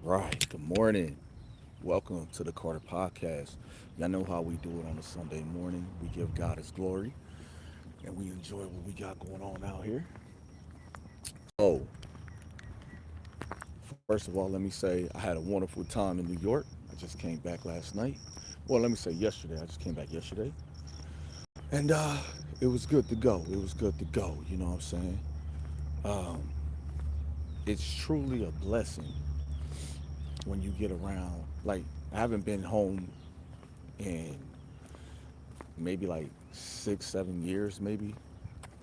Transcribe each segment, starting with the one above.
Right. Good morning. Welcome to the Carter Podcast. Y'all know how we do it on a Sunday morning. We give God His glory and we enjoy what we got going on out here. So, first of all, let me say I had a wonderful time in New York. I just came back last night. Well, let me say yesterday. I just came back yesterday. And it was good to go. It was good to go. You know what I'm saying? Um, it's truly a blessing when you get around. Like, I haven't been home in maybe like 6, 7 years, maybe.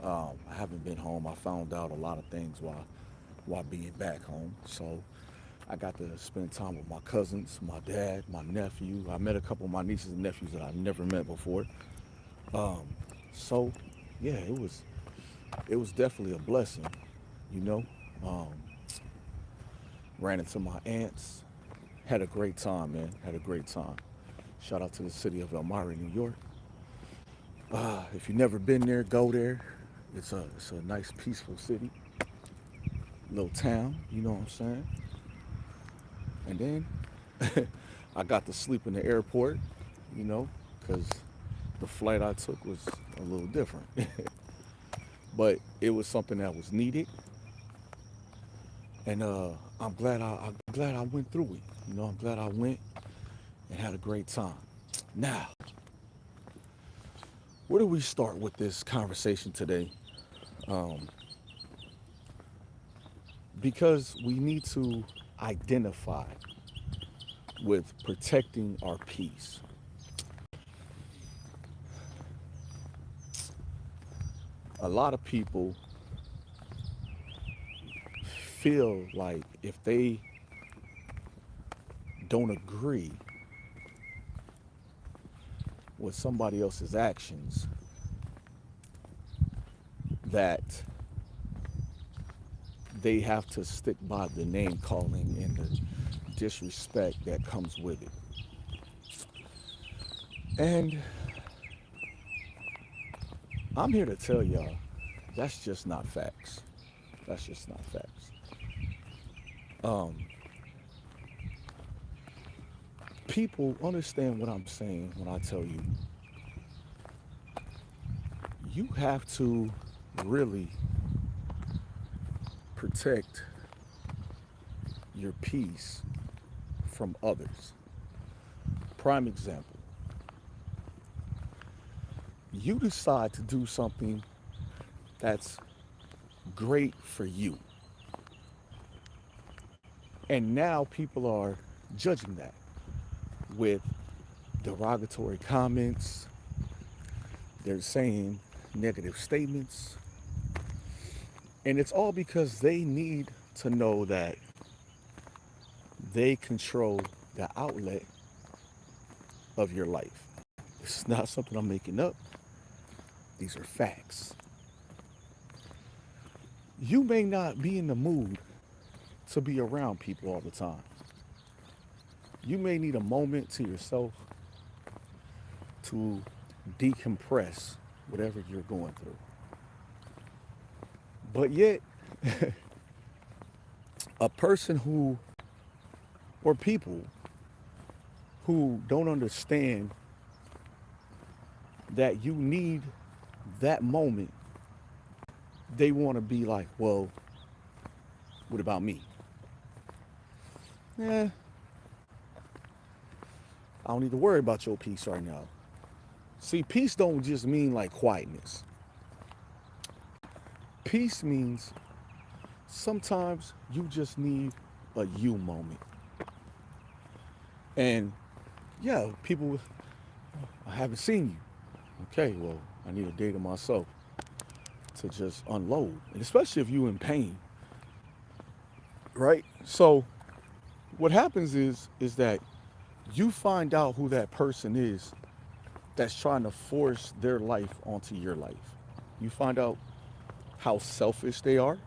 I haven't been home. I found out a lot of things while being back home. So I got to spend time with my cousins, my dad, my nephew. I met a couple of my nieces and nephews that I've never met before. Um, so yeah, it was definitely a blessing, you know. Um, ran into my aunts, had a great time, man. Had a great time. Shout out to the city of Elmira, New York. If you've never been there, go there. It's a nice, peaceful city, little town. You know what I'm saying? And then I got to sleep in the airport, you know, because the flight I took was a little different. But it was something that was needed, and I'm glad I went through it. You know, I'm glad I went and had a great time. Now, where do we start with this conversation today? Um, because we need to identify with protecting our peace. A lot of people feel like if they don't agree with somebody else's actions, that they have to stick by the name calling and the disrespect that comes with it. And I'm here to tell y'all that's just not facts. That's just not facts. Um, People understand what I'm saying when I tell you you have to really protect your peace from others. Prime example, you decide to do something that's great for you, and now people are judging that with derogatory comments. They're saying negative statements, and it's all because they need to know that they control the outlet of your life. This is not something I'm making up. These are facts. You may not be in the mood to be around people all the time. You may need a moment to yourself to decompress whatever you're going through. But yet, a person who, or people who don't understand that you need that moment, they want to be like, well, what about me? Eh, I don't need to worry about your peace right now. See, peace don't just mean like quietness. Peace means sometimes you just need a you moment. And yeah, people, I haven't seen you. Okay, well, I need a day to myself to just unload. And especially if you're in pain, right? So what happens is that you find out who that person is that's trying to force their life onto your life. You find out how selfish they are.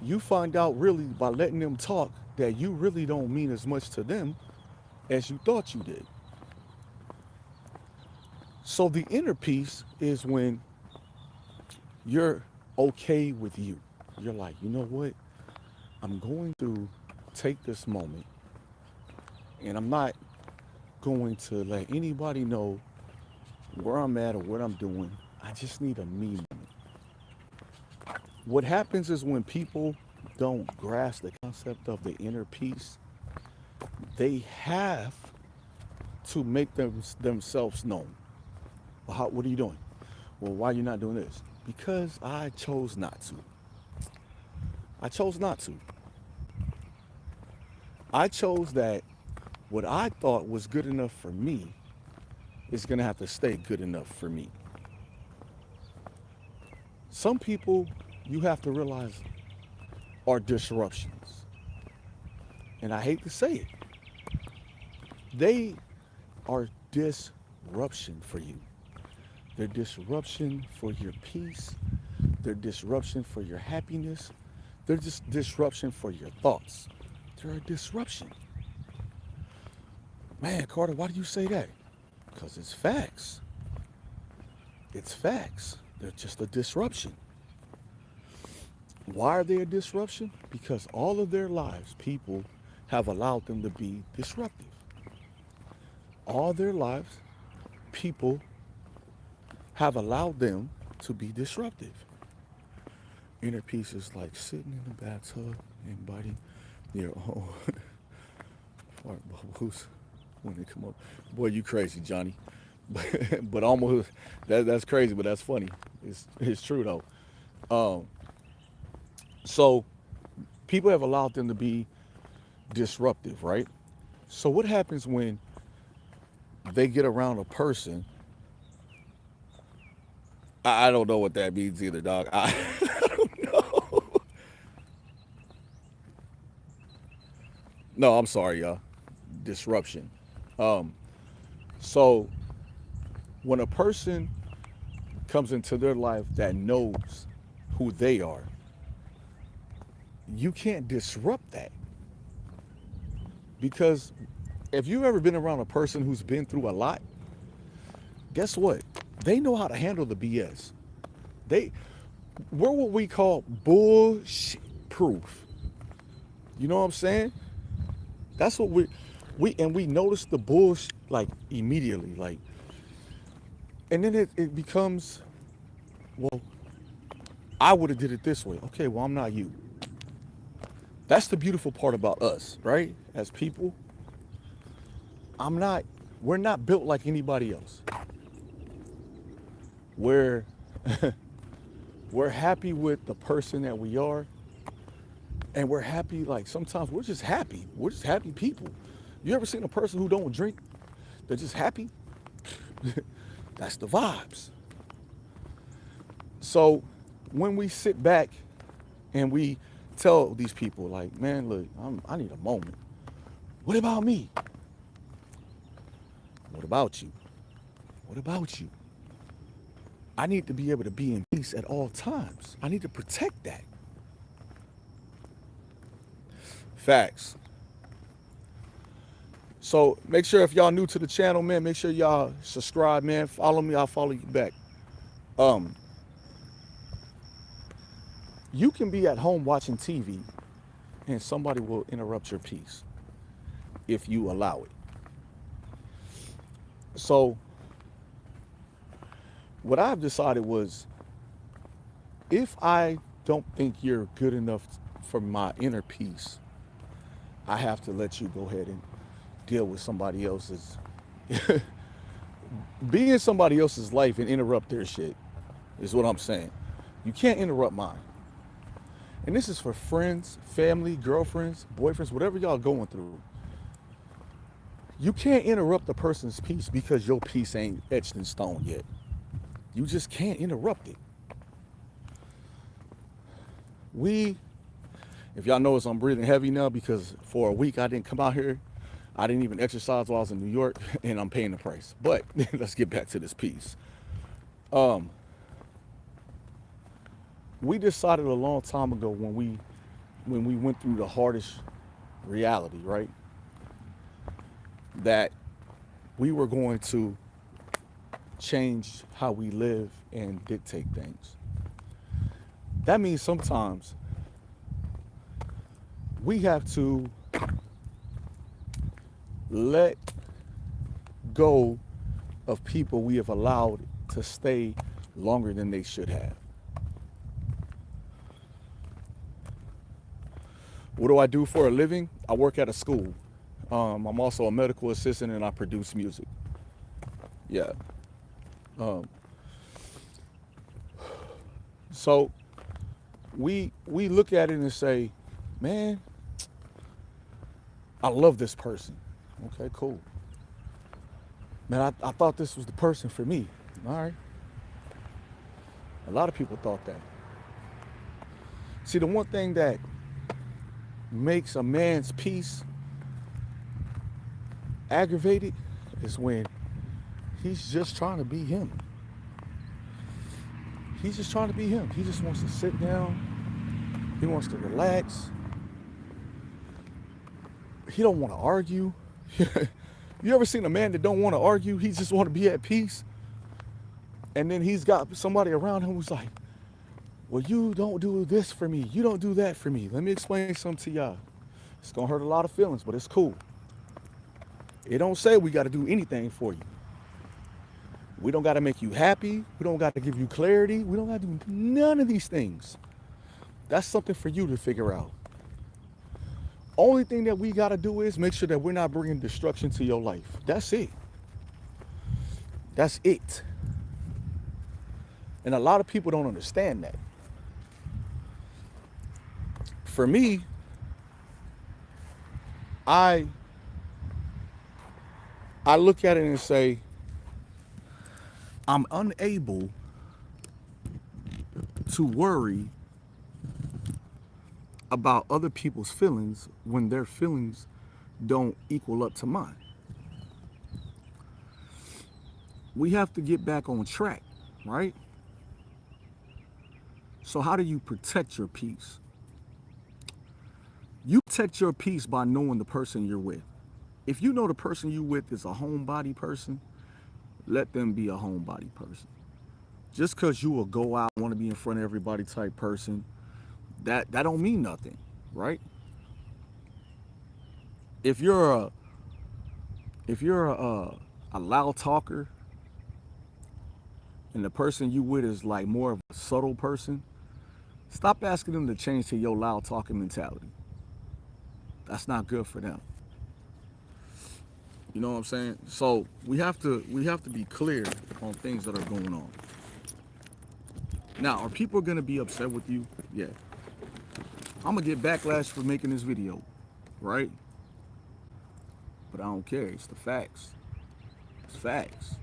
You find out really by letting them talk that you really don't mean as much to them as you thought you did. So the inner peace is when you're okay with you. You're like, you know what? I'm going through take this moment, and I'm not going to let anybody know where I'm at or what I'm doing. I just need a me moment. What happens is when people don't grasp the concept of the inner peace, they have to make themselves known. Well, what are you doing? Well, why are you not doing this? Because I chose not to. I chose not to. I chose that what I thought was good enough for me is going to have to stay good enough for me. Some people, you have to realize, are disruptions. And I hate to say it. They are disruption for you. They're disruption for your peace. They're disruption for your happiness. They're just disruption for your thoughts. They're a disruption. Man, Carter, why do you say that? Because it's facts. It's facts. They're just a disruption. Why are they a disruption? Because all of their lives, people have allowed them to be disruptive. All their lives, people have allowed them to be disruptive. Inner peace is like sitting in the bathtub and biting your own fart bubbles when they come up. Boy, you crazy, Johnny. But almost that's crazy, but that's funny. It's true though. So people have allowed them to be disruptive, right? So what happens when they get around a person? I don't know what that means either, dog. I don't know. No, I'm sorry, y'all. Disruption. Um, so when a person comes into their life that knows who they are, you can't disrupt that. Because if you've ever been around a person who's been through a lot, guess what? They know how to handle the BS. We're what we call bullshit proof. You know what I'm saying? That's what we notice the bullshit like immediately, like, and then it becomes, well, I would have did it this way. Okay, well, I'm not you. That's the beautiful part about us, right? As people, we're not built like anybody else. We're we're happy with the person that we are, and we're happy, like sometimes we're just happy. We're just happy people. You ever seen a person who don't drink? They're just happy. That's the vibes. So when we sit back and we tell these people, like, man, look, I need a moment. What about me? What about you? What about you? I need to be able to be in peace at all times. I need to protect that. Facts. So make sure, if y'all new to the channel, man, make sure y'all subscribe, man. Follow me, I'll follow you back. Um, you can be at home watching TV and somebody will interrupt your peace if you allow it. So what I've decided was, if I don't think you're good enough for my inner peace, I have to let you go ahead and deal with somebody else's, be in somebody else's life and interrupt their shit, is what I'm saying. You can't interrupt mine. And this is for friends, family, girlfriends, boyfriends, whatever y'all going through. You can't interrupt a person's peace because your peace ain't etched in stone yet. You just can't interrupt it. If y'all notice, I'm breathing heavy now because for a week I didn't come out here. I didn't even exercise while I was in New York, and I'm paying the price. But let's get back to this piece. We decided a long time ago when we went through the hardest reality, right? That we were going to change how we live and dictate things. That means sometimes we have to let go of people we have allowed to stay longer than they should have. What do I do for a living? I work at a school. I'm also a medical assistant and I produce music. Yeah. Um, so we look at it and say, man, I love this person. Okay, cool. Man, I thought this was the person for me. All right. A lot of people thought that. See, the one thing that makes a man's peace aggravated is when he's just trying to be him. He's just trying to be him. He just wants to sit down. He wants to relax. He don't want to argue. You ever seen a man that don't want to argue? He just want to be at peace. And then he's got somebody around him who's like, well, you don't do this for me. You don't do that for me. Let me explain something to y'all. It's going to hurt a lot of feelings, but it's cool. It don't say we got to do anything for you. We don't got to make you happy. We don't got to give you clarity. We don't got to do none of these things. That's something for you to figure out. Only thing that we got to do is make sure that we're not bringing destruction to your life. That's it. That's it. And a lot of people don't understand that. For me, I look at it and say, I'm unable to worry about other people's feelings when their feelings don't equal up to mine. We have to get back on track, right? So how do you protect your peace? You protect your peace by knowing the person you're with. If you know the person you're with is a homebody person, let them be a homebody person. Just because you will go out, want to be in front of everybody type person, that don't mean nothing, right? If you're a loud talker and the person you with is like more of a subtle person, stop asking them to change to your loud talking mentality. That's not good for them. You know what I'm saying? So we have to be clear on things that are going on. Now, are people gonna be upset with you? Yeah. I'm gonna get backlash for making this video, right? But I don't care. It's the facts. It's facts.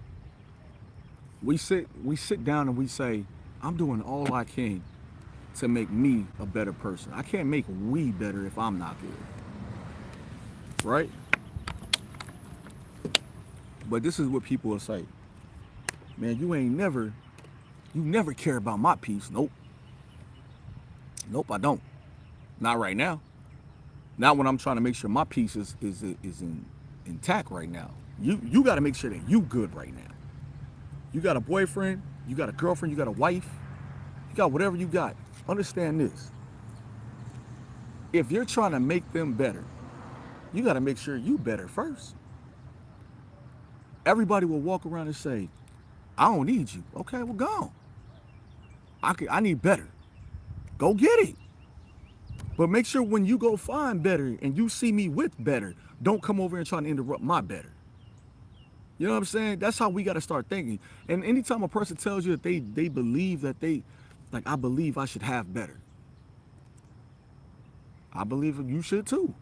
We sit down and we say, I'm doing all I can to make me a better person. I can't make we better if I'm not good. Right? But this is what people will say. Man, you never care about my peace. Nope. Nope, I don't. Not right now. Not when I'm trying to make sure my peace is intact right now. You got to make sure that you good right now. You got a boyfriend, you got a girlfriend, you got a wife, you got whatever you got. Understand this. If you're trying to make them better, you got to make sure you better first. Everybody will walk around and say, I don't need you. Okay, well, go on. I need better. Go get it. But make sure when you go find better and you see me with better, don't come over and try to interrupt my better. You know what I'm saying? That's how we got to start thinking. And anytime a person tells you that they believe that I believe I should have better. I believe you should too.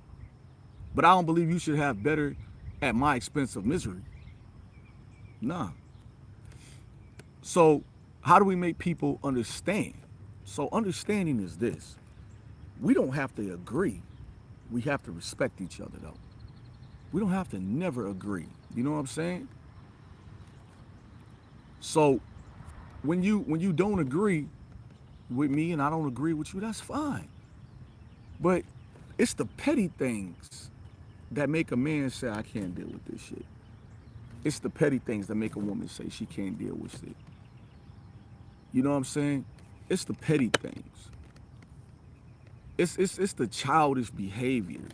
But I don't believe you should have better at my expense of misery. Nah. So how do we make people understand? So understanding is this. We don't have to agree. We have to respect each other though. We don't have to never agree. You know what I'm saying? So when you don't agree with me and I don't agree with you, that's fine. But it's the petty things that make a man say, I can't deal with this shit. It's the petty things that make a woman say she can't deal with it. You know what I'm saying? It's the petty things. It's the childish behaviors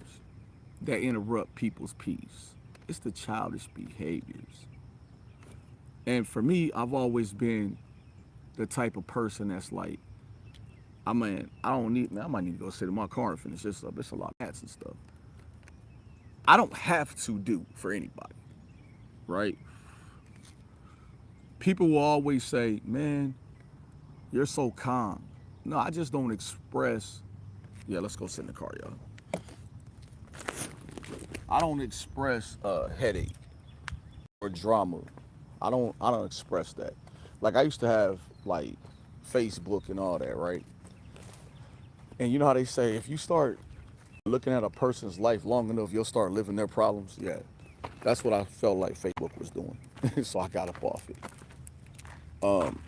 that interrupt people's peace. It's the childish behaviors. And for me, I've always been the type of person that's like, I mean, I don't need, man, I might need to go sit in my car and finish this up. It's a lot of hats and stuff. I don't have to do for anybody, right? People will always say, man, you're so calm. No, I just don't express, yeah, let's go sit in the car, y'all. I don't express headache or drama. I don't express that. Like I used to have like Facebook and all that, right? And you know how they say if you start looking at a person's life long enough, you'll start living their problems. Yeah, that's what I felt like Facebook was doing. So I got up off it. Um,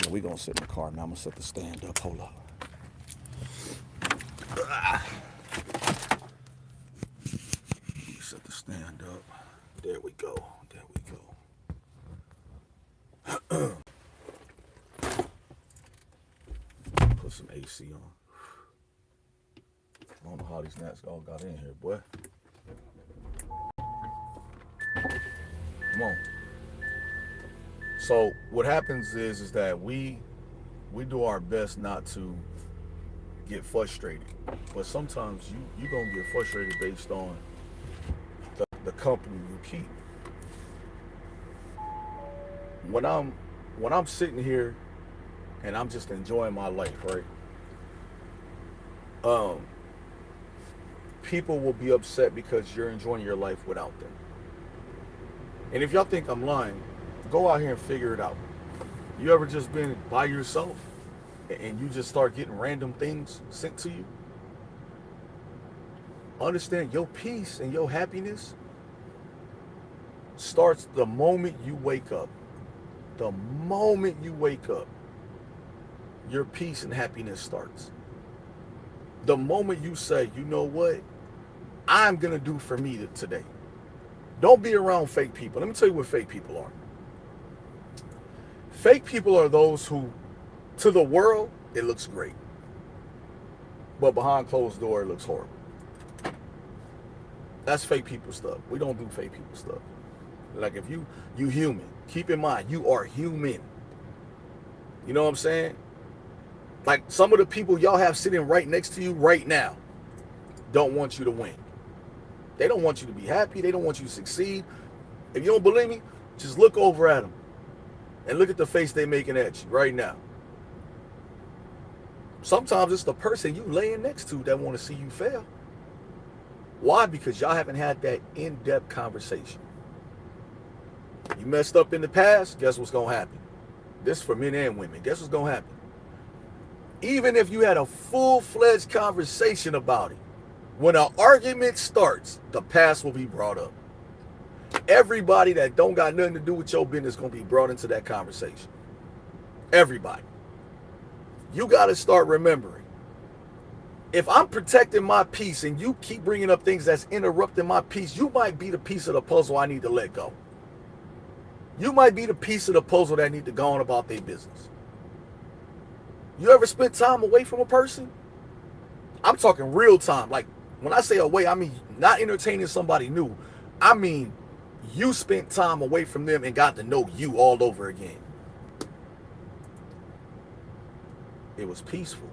we gonna sit in the car, man. I'm gonna set the stand up. Hold up. Let me set the stand up. There we go. There we go. Put some AC on. I don't know how these gnats all got in here, boy. Come on. So what happens is that we do our best not to get frustrated, but sometimes you gonna get frustrated based on the company you keep. When I'm sitting here and I'm just enjoying my life, right? People will be upset because you're enjoying your life without them. And if y'all think I'm lying, go out here and figure it out. You ever just been by yourself and you just start getting random things sent to you? Understand your peace and your happiness starts the moment you wake up. The moment you wake up, your peace and happiness starts. The moment you say, you know what, I'm going to do for me today. Don't be around fake people. Let me tell you what fake people are. Fake people are those who, to the world, it looks great. But behind closed door, it looks horrible. That's fake people stuff. We don't do fake people stuff. Like if you human, keep in mind, you are human. You know what I'm saying? Like some of the people y'all have sitting right next to you right now don't want you to win. They don't want you to be happy. They don't want you to succeed. If you don't believe me, just look over at them and look at the face they're making at you right now. Sometimes it's the person you laying next to that want to see you fail. Why? Because y'all haven't had that in-depth conversation. You messed up in the past, guess what's going to happen? This for men and women. Guess what's going to happen? Even if you had a full-fledged conversation about it, when an argument starts, the past will be brought up. Everybody that don't got nothing to do with your business is going to be brought into that conversation. Everybody. You got to start remembering. If I'm protecting my peace and you keep bringing up things that's interrupting my peace, you might be the piece of the puzzle I need to let go. You might be the piece of the puzzle that need to go on about their business. You ever spent time away from a person? I'm talking real time. Like when I say away, I mean not entertaining somebody new. I mean you spent time away from them and got to know you all over again. It was peaceful.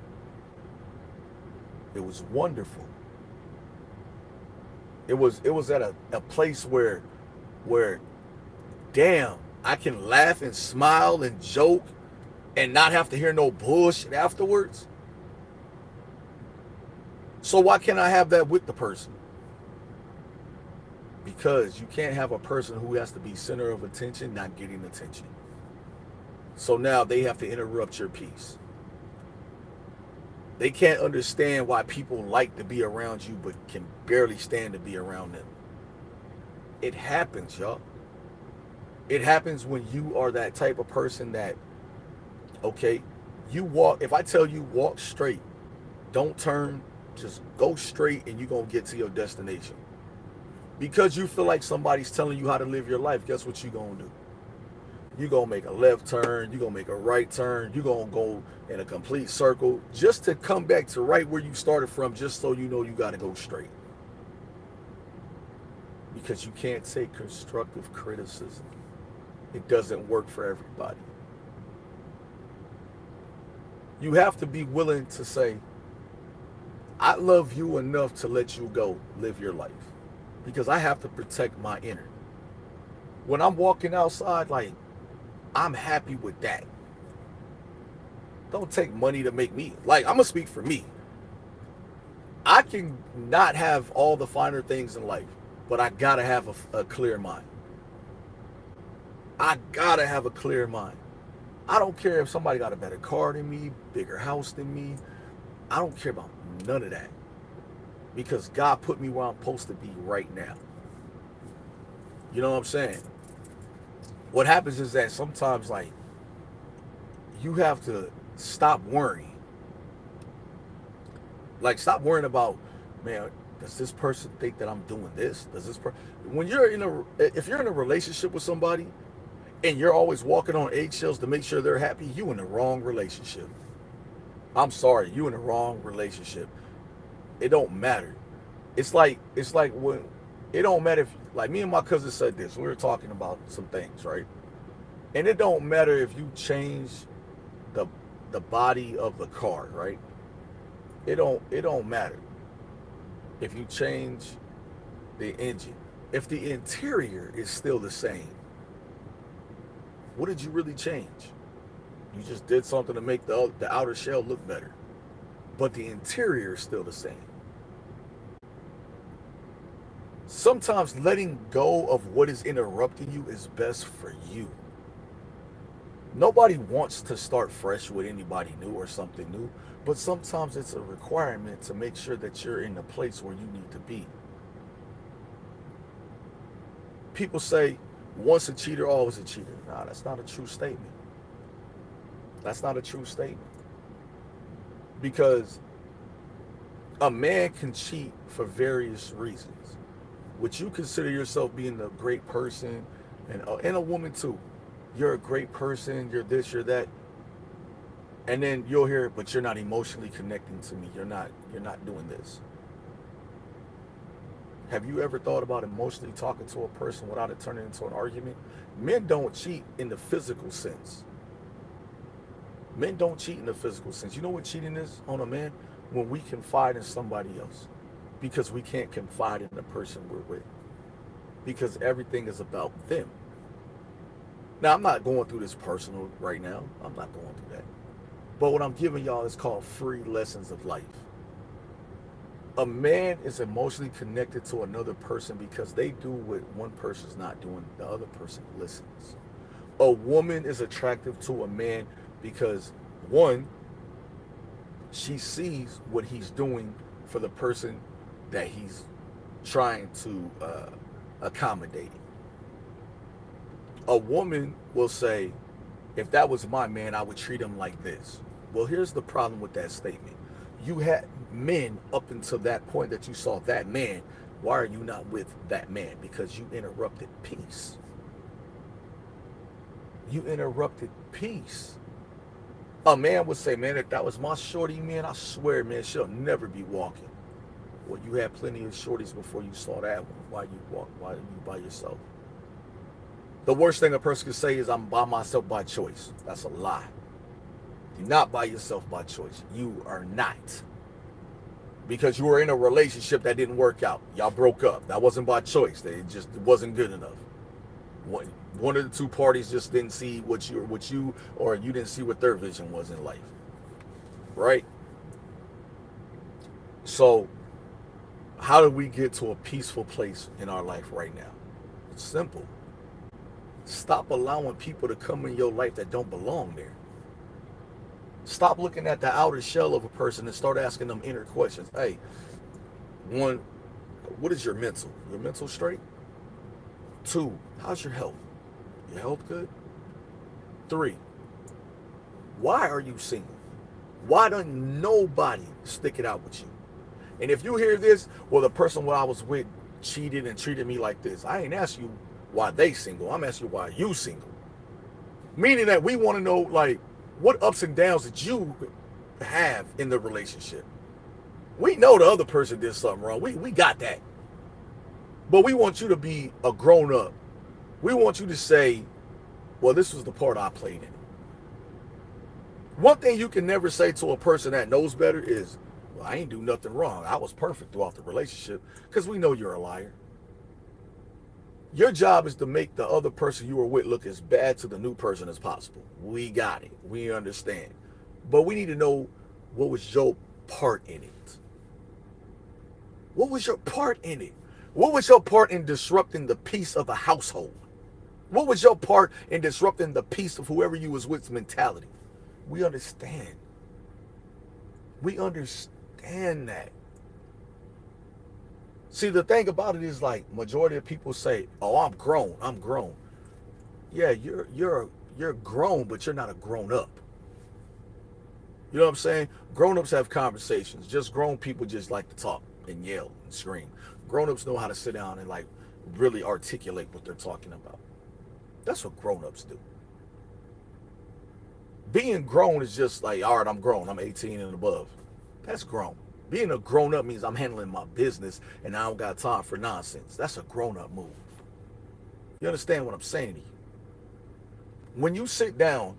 It was wonderful. It was at a place where damn, I can laugh and smile and joke and not have to hear no bullshit afterwards. So why can't I have that with the person? Because you can't have a person who has to be center of attention not getting attention. So now they have to interrupt your peace. They can't understand why people like to be around you but can barely stand to be around them. It happens, y'all. It happens when you are that type of person that, okay, you walk, if I tell you walk straight, don't turn, just go straight and you're going to get to your destination. Because you feel like somebody's telling you how to live your life, guess what you're going to do? You're going to make a left turn, you're going to make a right turn, you're going to go in a complete circle just to come back to right where you started from, just so you know you got to go straight. because you can't take constructive criticism. It doesn't work for everybody. You have to be willing to say, I love you enough to let you go live your life because I have to protect my inner. When I'm walking outside, like, I'm happy with that. Don't take money to make me. Like, I'm going to speak for me. I can not have all the finer things in life, but I got to have a clear mind. I got to have a clear mind. I don't care if somebody got a better car than me, bigger house than me. I don't care about none of that because God put me where I'm supposed to be right now. You know what I'm saying? What happens is that sometimes, like, you have to stop worrying. Like, stop worrying about, man, does this person think that I'm doing this? Does this person, if you're in a relationship with somebody and you're always walking on eggshells to make sure they're happy, you in the wrong relationship. I'm sorry, you in the wrong relationship. It don't matter. It's like when it don't matter if, like, me and my cousin said this. We were talking about some things, right? And it don't matter if you change the the body of the car, right? It don't matter if you change the engine. If the interior is still the same, what did you really change? You just did something to make the outer shell look better, but the interior is still the same. Sometimes letting go of what is interrupting you is best for you. Nobody wants to start fresh with anybody new or something new, but sometimes it's a requirement to make sure that you're in the place where you need to be. People say, once a cheater, always a cheater. Nah, that's not a true statement. That's not a true statement. Because a man can cheat for various reasons. Would you consider yourself being a great person, and a woman too? You're a great person, you're this, you're that. And then you'll hear, but you're not emotionally connecting to me. You're not doing this. Have you ever thought about emotionally talking to a person without it turning into an argument? Men don't cheat in the physical sense. Men don't cheat in the physical sense. You know what cheating is on a man? When we confide in somebody else. Because we can't confide in the person we're with. Because everything is about them. Now, I'm not going through this personal right now. I'm not going through that. But what I'm giving y'all is called free lessons of life. A man is emotionally connected to another person because they do what one person's not doing, the other person listens. A woman is attractive to a man because, one, she sees what he's doing for the person that he's trying to accommodate. A woman will say, if that was my man, I would treat him like this. Well, here's the problem with that statement. You had men up until that point that you saw that man. Why are you not with that man? Because you interrupted peace. You interrupted peace. A man would say, man, if that was my shorty, man, I swear, man, she'll never be walking. Well, you had plenty of shorties before you saw that one. Why you walk? Why are you by yourself? The worst thing a person can say is, I'm by myself by choice. That's a lie. You're not by yourself by choice. You are not. Because you were in a relationship that didn't work out. Y'all broke up. That wasn't by choice. It wasn't good enough. One of the two parties just didn't see what you, or you didn't see what their vision was in life. Right? So, how do we get to a peaceful place in our life right now? It's simple. Stop allowing people to come in your life that don't belong there. Stop looking at the outer shell of a person and start asking them inner questions. Hey, one, what is your mental? Your mental straight? Two, how's your health? Your health good? Three, why are you single? Why doesn't nobody stick it out with you? And if you hear this, well, the person I was with cheated and treated me like this. I ain't ask you why they single. I'm asking you why you single. Meaning that we want to know, like, what ups and downs did you have in the relationship? We know the other person did something wrong. We got that. But we want you to be a grown up. We want you to say, well, this was the part I played in. One thing you can never say to a person that knows better is, well, I ain't do nothing wrong. I was perfect throughout the relationship, because we know you're a liar. Your job is to make the other person you were with look as bad to the new person as possible. We got it. We understand. But we need to know, what was your part in it? What was your part in it? What was your part in disrupting the peace of a household? What was your part in disrupting the peace of whoever you was with's mentality? We understand. We understand that. See, the thing about it is, like, majority of people say, "Oh, I'm grown. I'm grown." Yeah, you're grown, but you're not a grown up. You know what I'm saying? Grown ups have conversations. Just grown people just like to talk and yell and scream. Grown ups know how to sit down and, like, really articulate what they're talking about. That's what grown ups do. Being grown is just like, all right, I'm grown. I'm 18 and above. That's grown. Being a grown up means I'm handling my business and I don't got time for nonsense. That's a grown up move. You understand what I'm saying to you? When you sit down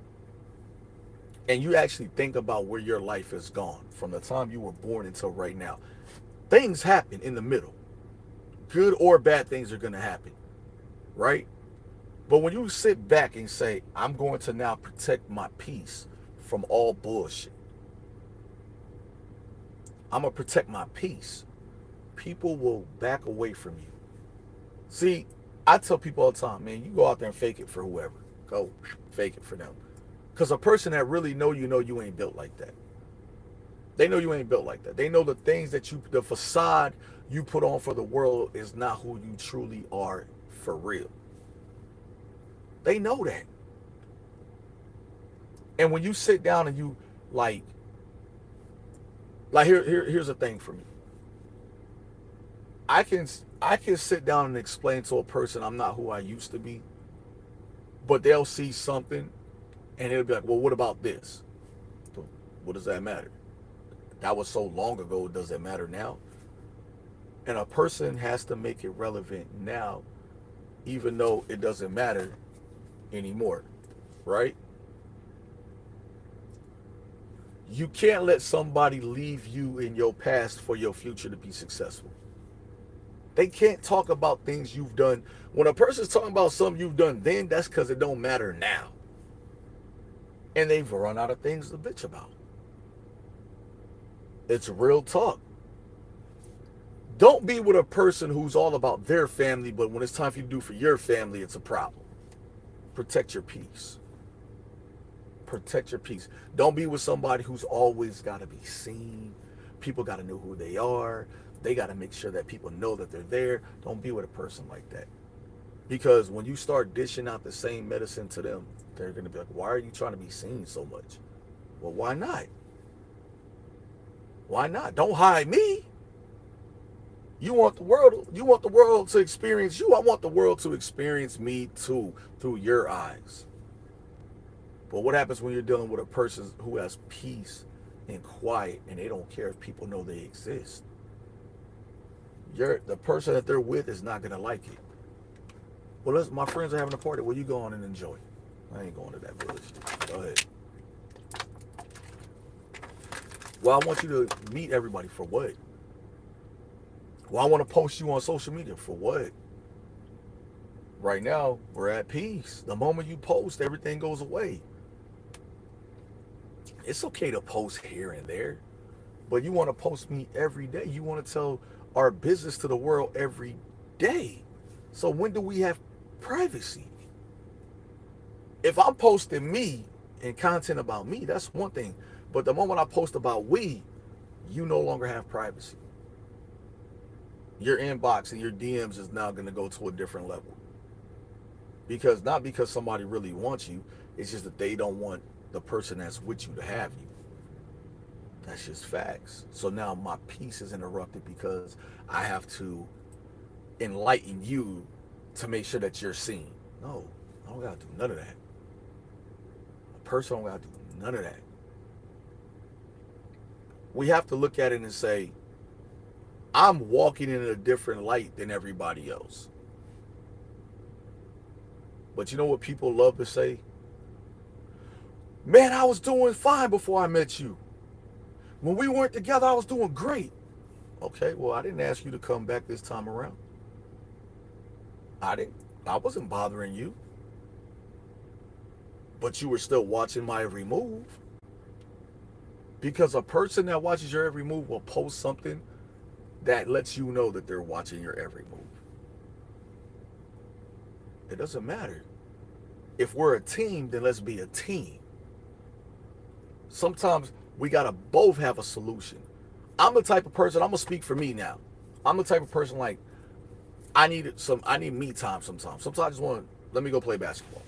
and you actually think about where your life has gone from the time you were born until right now, things happen in the middle. Good or bad things are going to happen, right? But when you sit back and say, I'm going to now protect my peace from all bullshit, I'm going to protect my peace, people will back away from you. See, I tell people all the time, man, you go out there and fake it for whoever. Go fake it for them. Because a person that really know you ain't built like that. They know you ain't built like that. They know the things that the facade you put on for the world is not who you truly are for real. They know that. And when you sit down and you like here's the thing for me. I can sit down and explain to a person I'm not who I used to be, but they'll see something and it'll be like, well, what about this? What does that matter? That was so long ago, does it matter now? And a person has to make it relevant now, even though it doesn't matter anymore, right? You can't let somebody leave you in your past for your future to be successful. They can't talk about things you've done. When a person's talking about something you've done then, that's because it don't matter now. And they've run out of things to bitch about. It's real talk. Don't be with a person who's all about their family, but when it's time for you to do for your family, it's a problem. Protect your peace. Protect your peace. Don't be with somebody who's always got to be seen. People got to know who they are. They got to make sure that people know that they're there. Don't be with a person like that. Because when you start dishing out the same medicine to them, they're going to be like, why are you trying to be seen so much? Well, why not? Why not? Don't hide me. You want the world to experience you. I want the world to experience me too, through your eyes. But what happens when you're dealing with a person who has peace and quiet and they don't care if people know they exist? The person that they're with is not going to like it. Well, my friends are having a party. Well, you go on and enjoy. I ain't going to that bullshit. Go ahead. Well, I want you to meet everybody for what? Well, I want to post you on social media for what? Right now, we're at peace. The moment you post, everything goes away. It's okay to post here and there, but you want to post me every day. You want to tell our business to the world every day. So when do we have privacy? If I'm posting me and content about me, that's one thing. But the moment I post about we, you no longer have privacy. Your inbox and your DMs is now going to go to a different level. Not because somebody really wants you, it's just that they don't want the person that's with you to have you. That's just facts. So now my peace is interrupted because I have to enlighten you to make sure that you're seen. No, I don't got to do none of that. A person don't got to do none of that. We have to look at it and say, I'm walking in a different light than everybody else. But you know what people love to say? Man, I was doing fine before I met you. When we weren't together, I was doing great. Okay, well, I didn't ask you to come back this time around. I didn't. I wasn't bothering you. But you were still watching my every move. Because a person that watches your every move will post something that lets you know that they're watching your every move. It doesn't matter. If we're a team, then let's be a team. Sometimes we gotta both have a solution. I'm the type of person, I'm gonna speak for me now. I'm the type of person like I need me time sometimes. Sometimes I just want to let me go play basketball.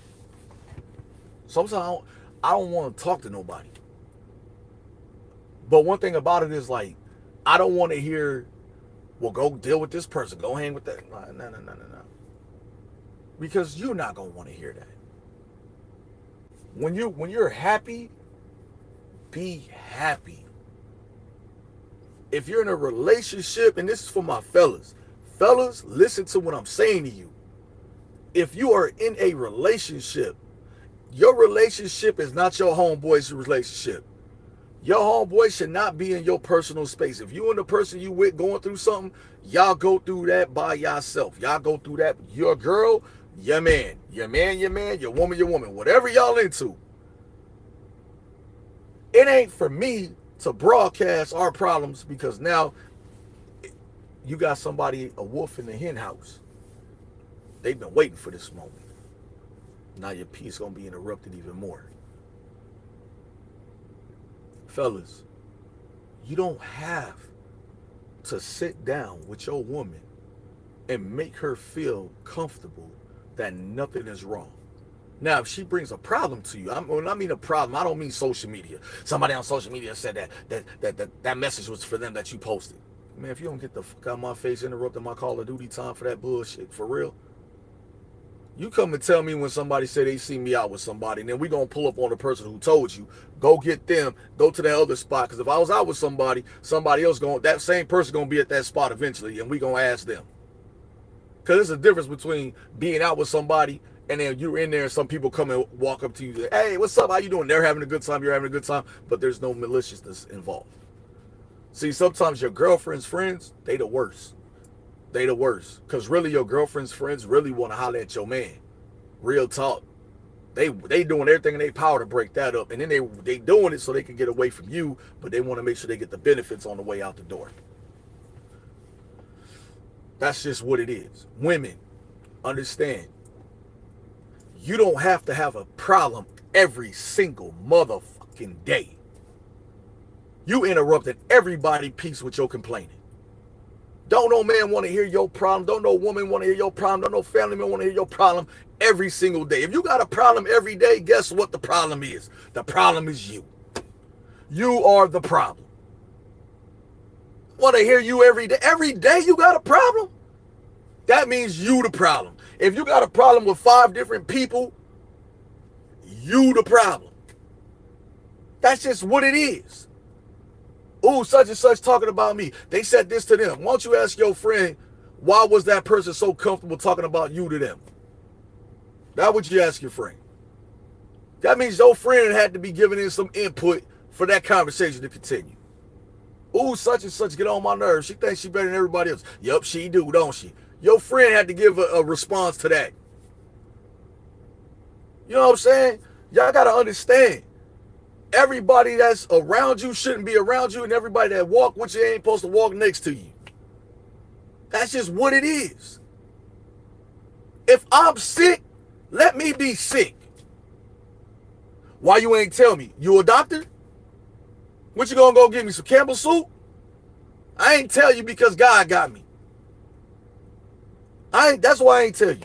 Sometimes I don't want to talk to nobody. But one thing about it is like I don't want to hear, well, go deal with this person, go hang with that. No. Because you're not gonna want to hear that. When you're happy, be happy. If you're in a relationship, and this is for my fellas, listen to what I'm saying to you. If you are in a relationship, your relationship is not your homeboy's relationship. Your homeboy should not be in your personal space. If you and the person you with going through something, y'all go through that by yourself. Y'all go through that. Your girl, your man, your woman, whatever y'all into. It ain't for me to broadcast our problems because now you got somebody, a wolf in the hen house. They've been waiting for this moment. Now your peace gonna be interrupted even more. Fellas, you don't have to sit down with your woman and make her feel comfortable that nothing is wrong. Now, if she brings a problem to you, when I mean a problem, I don't mean social media. Somebody on social media said that message was for them that you posted. Man, if you don't get the fuck out of my face, interrupting my Call of Duty time for that bullshit, for real. You come and tell me when somebody say they see me out with somebody, and then we gonna pull up on the person who told you. Go get them, go to that other spot. Because if I was out with somebody else that same person gonna be at that spot eventually, and we gonna ask them. Because there's a difference between being out with somebody and then you're in there and some people come and walk up to you, like, hey, what's up? How you doing? They're having a good time. You're having a good time. But there's no maliciousness involved. See, sometimes your girlfriend's friends, they the worst. They the worst. Because really your girlfriend's friends really want to holler at your man. Real talk. They doing everything in their power to break that up. And then they doing it so they can get away from you, but they want to make sure they get the benefits on the way out the door. That's just what it is. Women, understand. You don't have to have a problem every single motherfucking day. You interrupted everybody's peace with your complaining. Don't no man want to hear your problem. Don't no woman want to hear your problem. Don't no family man want to hear your problem every single day. If you got a problem every day, guess what the problem is? The problem is you. You are the problem. Want to hear you every day? Every day you got a problem? That means you the problem. If you got a problem with 5 different people, you the problem. That's just what it is. Ooh, such and such talking about me. They said this to them. Why don't you ask your friend, why was that person so comfortable talking about you to them? That would you ask your friend. That means your friend had to be giving in some input for that conversation to continue. Ooh, such and such get on my nerves. She thinks she better than everybody else. Yup, she do, don't she? Your friend had to give a response to that. You know what I'm saying? Y'all got to understand. Everybody that's around you shouldn't be around you, and everybody that walk with you ain't supposed to walk next to you. That's just what it is. If I'm sick, let me be sick. Why you ain't tell me? You a doctor? What you gonna go get me, some Campbell soup? I ain't tell you because God got me. That's why I ain't tell you.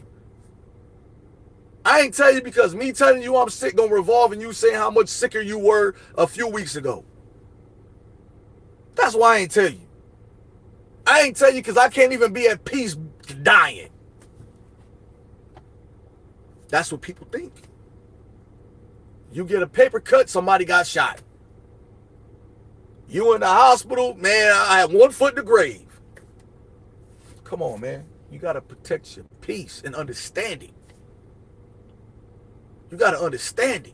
I ain't tell you because me telling you I'm sick gonna revolve in you saying how much sicker you were a few weeks ago. That's why I ain't tell you. I ain't tell you because I can't even be at peace dying. That's what people think. You get a paper cut, somebody got shot. You in the hospital, man, I had 1 foot in the grave. Come on, man. You got to protect your peace and understanding. You got to understand it.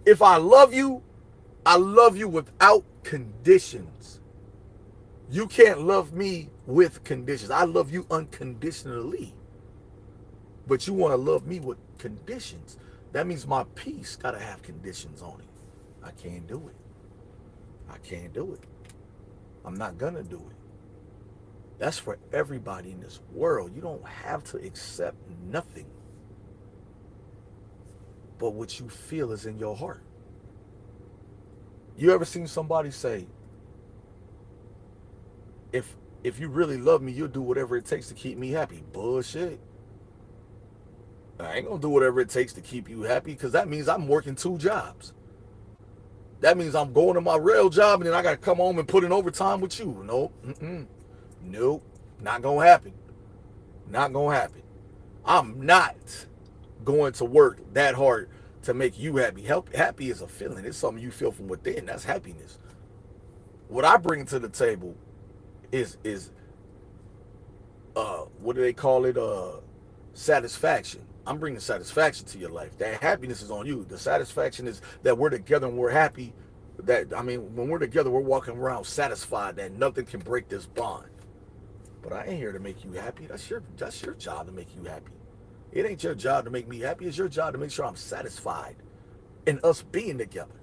If I love you without conditions. You can't love me with conditions. I love you unconditionally. But you want to love me with conditions. That means my peace got to have conditions on it. I can't do it. I can't do it. I'm not going to do it. That's for everybody in this world. You don't have to accept nothing but what you feel is in your heart. You ever seen somebody say, if you really love me, you'll do whatever it takes to keep me happy? Bullshit. I ain't gonna do whatever it takes to keep you happy, because that means I'm working 2 jobs. That means I'm going to my real job and then I gotta come home and put in overtime with you. Nope. Nope. Not gonna happen. Not gonna happen. I'm not going to work that hard to make you happy. Happy is a feeling. It's something you feel from within. That's happiness. What I bring to the table is what do they call it? Satisfaction. I'm bringing satisfaction to your life. That happiness is on you. The satisfaction is that we're together and we're happy. When we're together, we're walking around satisfied that nothing can break this bond. But I ain't here to make you happy. That's your job to make you happy. It ain't your job to make me happy. It's your job to make sure I'm satisfied in us being together.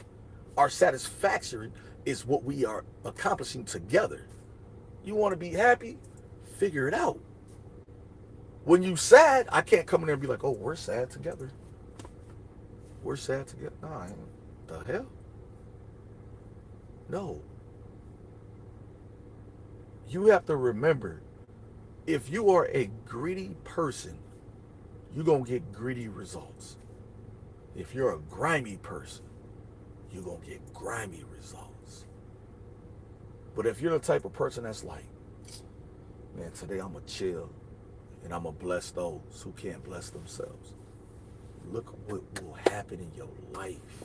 Our satisfaction is what we are accomplishing together. You want to be happy? Figure it out. When you sad, I can't come in there and be like, oh, we're sad together. We're sad together. Nah, the hell? No. You have to remember, if you are a greedy person, you're going to get greedy results. If you're a grimy person, you're going to get grimy results. But if you're the type of person that's like, man, today I'm going to chill and I'm going to bless those who can't bless themselves, look what will happen in your life.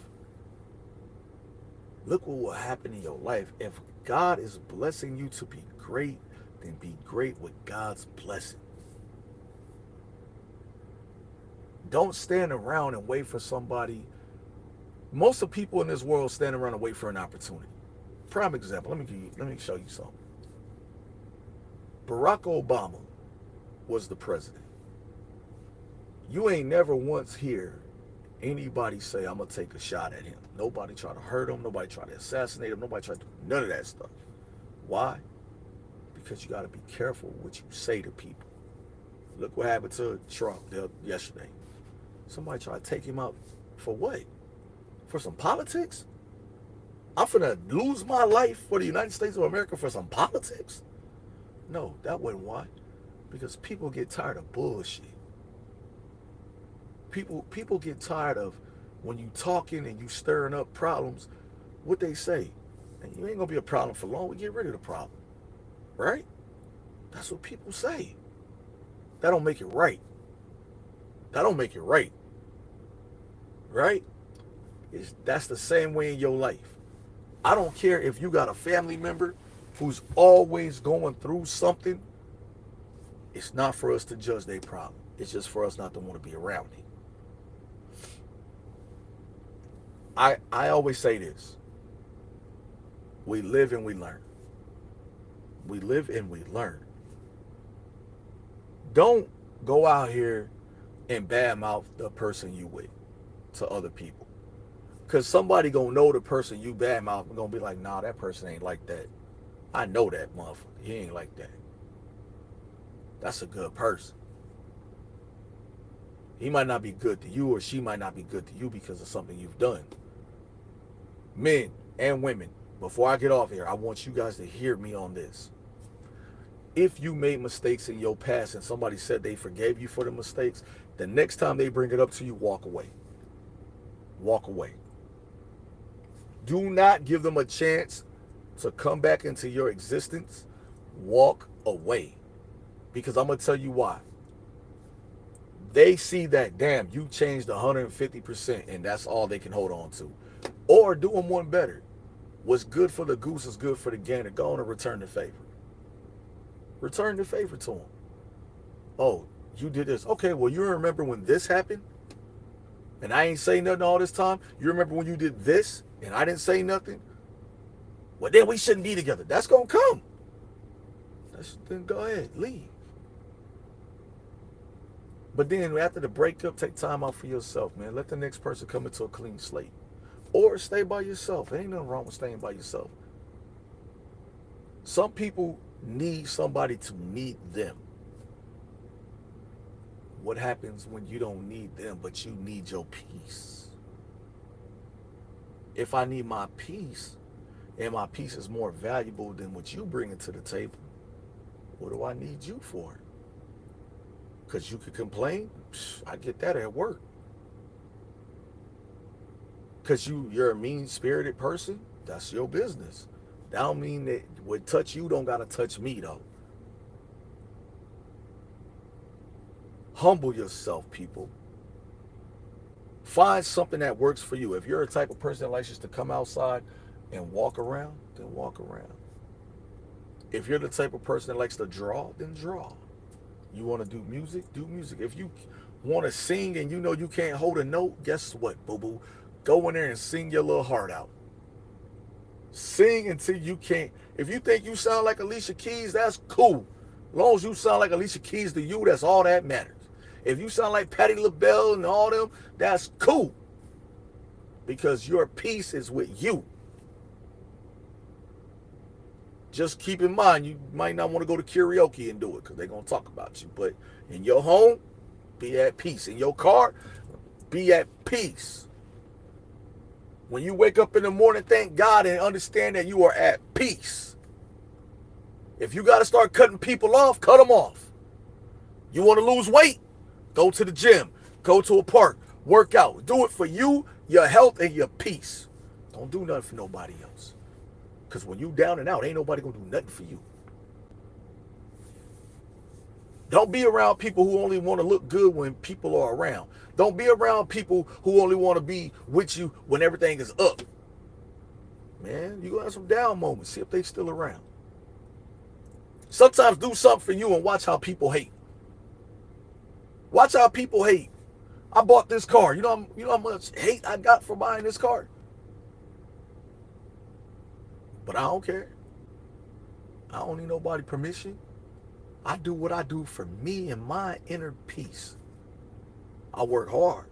Look what will happen in your life. If God is blessing you to be great, then be great with God's blessing. Don't stand around and wait for somebody. Most of the people in this world stand around and wait for an opportunity. Prime example, let me show you something. Barack Obama was the president. You ain't never once hear anybody say, I'm going to take a shot at him. Nobody try to hurt him. Nobody try to assassinate him. Nobody try to do none of that stuff. Why? Because you got to be careful what you say to people. Look what happened to Trump yesterday. Somebody tried to take him out for what? For some politics? I'm finna lose my life for the United States of America for some politics? No, that wasn't why. Because people get tired of bullshit. People get tired of when you talking and you stirring up problems, what they say. And you ain't gonna be a problem for long. We get rid of the problem. Right? That's what people say. That don't make it right. That don't make it right. Right? That's the same way in your life. I don't care if you got a family member who's always going through something. It's not for us to judge their problem. It's just for us not to want to be around it. I always say this. We live and we learn. We live and we learn. Don't go out here and badmouth the person you with to other people. Because somebody gonna know the person you badmouth and gonna be like, nah, that person ain't like that. I know that motherfucker. He ain't like that. That's a good person. He might not be good to you, or she might not be good to you because of something you've done. Men and women, before I get off here, I want you guys to hear me on this. If you made mistakes in your past and somebody said they forgave you for the mistakes, the next time they bring it up to you, walk away. Walk away. Do not give them a chance to come back into your existence. Walk away. Because I'm going to tell you why. They see that, damn, you changed 150%, and that's all they can hold on to. Or do them one better. What's good for the goose is good for the gander. Go on and return the favor. Return the favor to them. Oh, you did this. Okay, well, you remember when this happened? And I ain't say nothing all this time? You remember when you did this and I didn't say nothing? Well, then we shouldn't be together. That's going to come. Then go ahead, leave. But then after the breakup, take time out for yourself, man. Let the next person come into a clean slate. Or stay by yourself. Ain't nothing wrong with staying by yourself. Some people need somebody to need them. What happens when you don't need them, but you need your peace? If I need my peace, and my peace is more valuable than what you bring to the table, what do I need you for? Because you could complain? I get that at work. Because you're a mean-spirited person? That's your business. That don't mean that what touch you don't got to touch me, though. Humble yourself, people. Find something that works for you. If you're a type of person that likes just to come outside and walk around, then walk around. If you're the type of person that likes to draw, then draw. You want to do music? Do music. If you want to sing and you know you can't hold a note, guess what, boo-boo? Go in there and sing your little heart out. Sing until you can't. If you think you sound like Alicia Keys, that's cool. As long as you sound like Alicia Keys to you, that's all that matters. If you sound like Patti LaBelle and all them, that's cool. Because your peace is with you. Just keep in mind, you might not want to go to karaoke and do it because they're going to talk about you. But in your home, be at peace. In your car, be at peace. When you wake up in the morning, thank God and understand that you are at peace. If you got to start cutting people off, cut them off. You want to lose weight? Go to the gym. Go to a park. Work out. Do it for you, your health, and your peace. Don't do nothing for nobody else. Because when you down and out, ain't nobody going to do nothing for you. Don't be around people who only want to look good when people are around. Don't be around people who only want to be with you when everything is up. Man, you're going to have some down moments. See if they still around. Sometimes do something for you and watch how people hate. Watch how people hate. I bought this car. You know how much hate I got for buying this car? But I don't care. I don't need nobody's permission. I do what I do for me and my inner peace. I work hard.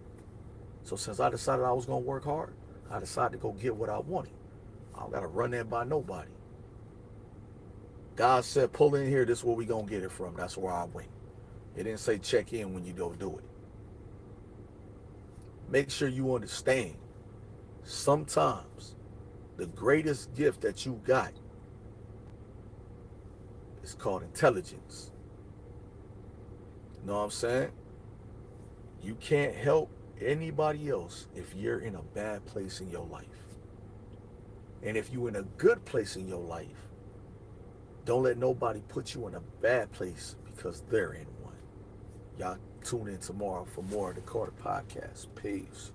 So since I decided I was going to work hard, I decided to go get what I wanted. I don't got to run that by nobody. God said, pull in here, this is where we going to get it from. That's where I went. It didn't say check in when you go do it. Make sure you understand, sometimes the greatest gift that you got is called intelligence. You know what I'm saying? You can't help anybody else if you're in a bad place in your life. And if you're in a good place in your life, don't let nobody put you in a bad place because they're in one. Y'all tune in tomorrow for more of the Carter Podcast. Peace.